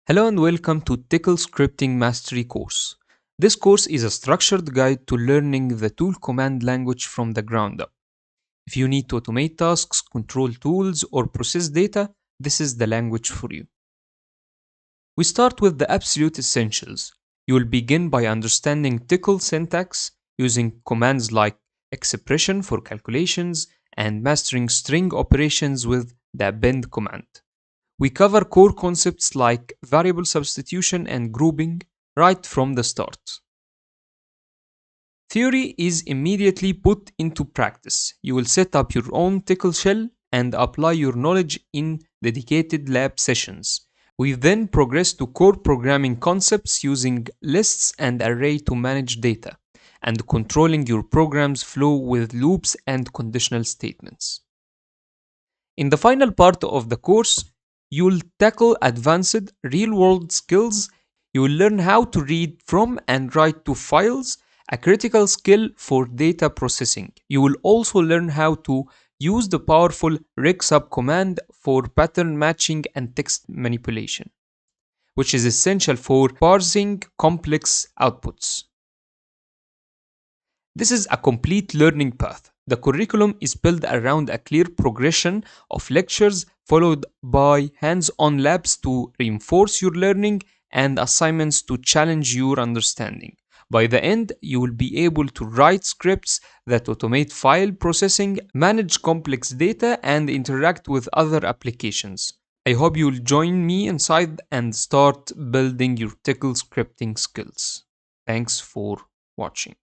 Hello and welcome to TCL Scripting Mastery course. This course is a structured guide to learning the tool command language from the ground up. If you need to automate tasks, control tools, or process data, this is the language for you. We start with the absolute essentials. You will begin by understanding TCL syntax using commands like expression for calculations and mastering string operations with the append command. We cover core concepts like variable substitution and grouping right from the start. Theory is immediately put into practice. You will set up your own TCL shell and apply your knowledge in dedicated lab sessions. We then progress to core programming concepts using lists and array to manage data, and controlling your program's flow with loops and conditional statements. In the final part of the course, you'll tackle advanced real-world skills. You will learn how to read from and write to files, a critical skill for data processing. You will also learn how to use the powerful regsub command for pattern matching and text manipulation, which is essential for parsing complex outputs. This is a complete learning path. The curriculum is built around a clear progression of lectures followed by hands-on labs to reinforce your learning and assignments to challenge your understanding. By the end, you will be able to write scripts that automate file processing, manage complex data, and interact with other applications. I hope you'll join me inside and start building your TCL scripting skills. Thanks for watching.